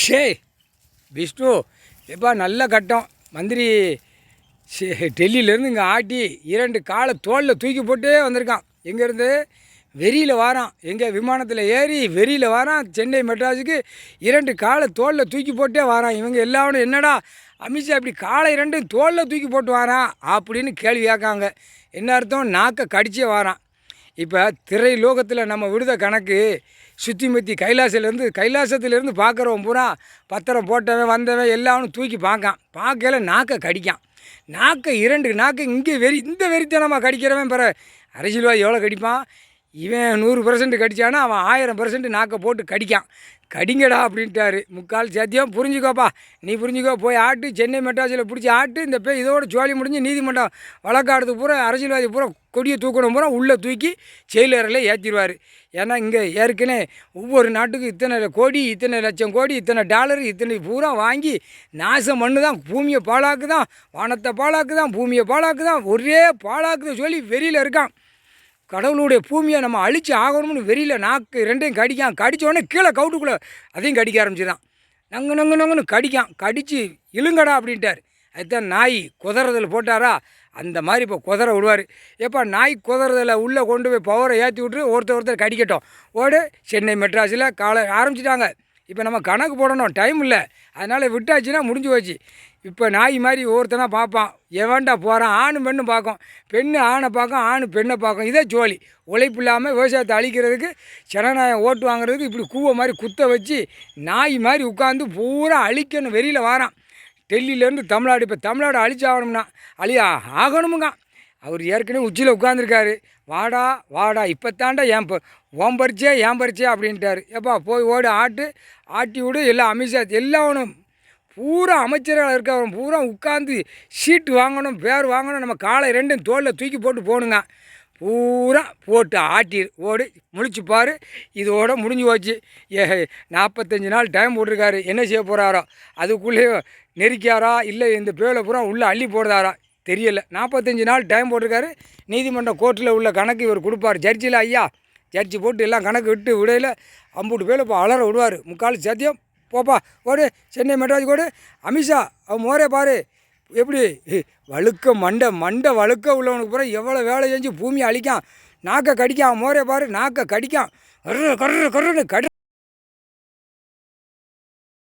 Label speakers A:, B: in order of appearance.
A: ஷே விஷ்ணு எப்பா நல்ல கட்டம் மந்திரி டெல்லியிலேருந்து இங்கே ஆட்டி 2 காலை தோளில் தூக்கி போட்டே வந்திருக்கான். எங்கேருந்து வெறியில் வாரான், எங்கே விமானத்தில் ஏறி வெறியில் வாரான். சென்னை மெட்ராஸுக்கு 2 காலை தோளில் தூக்கி போட்டே வாரான். இவங்க எல்லாரும் என்னடா அமித்ஷா இப்படி காலை 2 தோளில் தூக்கி போட்டு வாரான் அப்படின்னு கேள்வி கேட்காங்க. என்ன அர்த்தம்? நாக்கை கடிச்சே வாரான். இப்போ திரை லோகத்தில் நம்ம விடுத கணக்கு சுற்றி முற்றி கைலாசத்துலேருந்து பார்க்குறவன் பூரா பத்திரம் போட்டவன் வந்தவன் எல்லாரும் தூக்கி பார்க்கல நாக்கை கடிக்கான். நாக்கை 2 நாக்கை இங்கே இந்த வெறித்தனமாக கடிக்கிறவன் பிற அரசியல்வாதி எவ்வளோ கடிப்பான்? இவன் 100% கடித்தானா அவன் 1000% நாக்கை போட்டு கடிக்கான். கடிங்கடா அப்படின்ட்டாரு. முக்கால் சத்தியம் புரிஞ்சுக்கோப்பா, நீ புரிஞ்சுக்கோ, போய் ஆட்டு சென்னை மெட்ராஸில் பிடிச்சி ஆட்டு. இந்த இதோட ஜோலி முடிஞ்சு நீதிமன்றம் வழக்காடுறது பூரா அரசியல்வாதி பூரா கொடியை தூக்கணும் பூரா உள்ளே தூக்கி செயலறையில் ஏற்றிடுவார். ஏன்னா இங்கே ஏற்கனவே ஒவ்வொரு நாட்டுக்கும் இத்தனை கோடி, இத்தனை லட்சம் கோடி, இத்தனை டாலர், இத்தனை பூரா வாங்கி நாசம் பண்ணு தான், பூமியை பாழாக்குதான், வானத்தை பாழாக்குதான், பூமியை பாழாக்குதான், ஒரே பாழாக்குதான் சொல்லி வெறியில் இருக்கான். கடவுளுடைய பூமியை நம்ம அழித்து ஆகணும்னு வெறியில் நாக்கு 2ஐயும் கடிக்கான். கடித்தோடனே கீழே கவுட்டுக்குள்ளே அதையும் கடிக்க ஆரம்பிச்சிடான். நங்குன்னு கடிக்கான். கடித்து இழுங்கடா அப்படின்ட்டார். அதுதான் நாய் குதறதில் போட்டாரா அந்த மாதிரி இப்போ குதற விடுவார். எப்போ நாய் குதறதில் உள்ளே கொண்டு போய் பவரை ஏற்றி விட்டு ஒருத்தர் கடிக்கட்டும் ஓடு. சென்னை மெட்ராஸில் காலை ஆரம்பிச்சிட்டாங்க. இப்போ நம்ம கணக்கு போடணும், டைம் இல்லை, அதனால் விட்டாச்சுன்னா முடிஞ்சு போச்சு. இப்போ நாய் மாதிரி ஒவ்வொருத்தனாக பார்ப்பான். எவன்டா போகிறான்? ஆணு பெண்ணு பார்க்கும், பெண்ணு ஆணை பார்க்கும், ஆணு பெண்ணை பார்க்கும். இதே ஜோலி. உழைப்பு இல்லாமல் விவசாயத்தை அழிக்கிறதுக்கு, ஜனநாயகம் ஓட்டு வாங்குறதுக்கு இப்படி கூவை மாதிரி குத்த வச்சு நாய் மாதிரி உட்காந்து பூரா அழிக்கணும் வெறியில் வாரான். டெல்லியிலேருந்து தமிழ்நாடு. இப்போ தமிழ்நாடு அழிச்சாகணும்னா ஆகணுமுங்க. அவர் ஏற்கனவே உச்சியில் உட்காந்துருக்காரு. வாடா வாடா இப்போ தாண்டா ஓம் பறிச்சே அப்படின்ட்டார். எப்பா போய் ஓடு, ஆட்டி விடு. எல்லாம் அமித்ஷா எல்லாவனும் பூரா அமைச்சர்கள் இருக்கவன் பூரா உட்காந்து சீட்டு வாங்கணும், பேர் வாங்கணும். நம்ம காலை 2 தோளில் தூக்கி போட்டு போகணுங்க. பூரா போட்டு ஆட்டி ஓடு, முழிச்சு பாரு. இதோட முடிஞ்சு போச்சு. 45 நாள் டைம் போட்டிருக்காரு. என்ன செய்ய போகிறாரோ, அதுக்குள்ளேயே நெருக்கியாரா இல்லை இந்த பேலை பூரா உள்ளே அள்ளி போடுதாரா தெரியலை. 45 நாள் டைம் போட்டிருக்காரு. நீதிமன்ற கோர்ட்டில் உள்ள கணக்கு இவர் கொடுப்பார். ஜட்ஜில் ஐயா ஜட்ஜி போட்டு எல்லாம் கணக்கு விட்டு விடையில் அம்புட்டு பேலை இப்போ அலற விடுவார். முக்கால் சத்தியம் போப்பா ஓடு, சென்னை மெட்ராஸுக்கு ஓடு. அமித்ஷா அவன் மோரே பாரு எப்படி வழுக்க மண்டை வழுக்க உள்ளவனுக்கு பூரா எவ்வளோ வேலை செஞ்சு பூமியை அழிக்கான். நாக்கை கடிக்கான். மோரே பாரு நாக்கை கடிக்கான். கர்ற கர்ற கர்றன்னு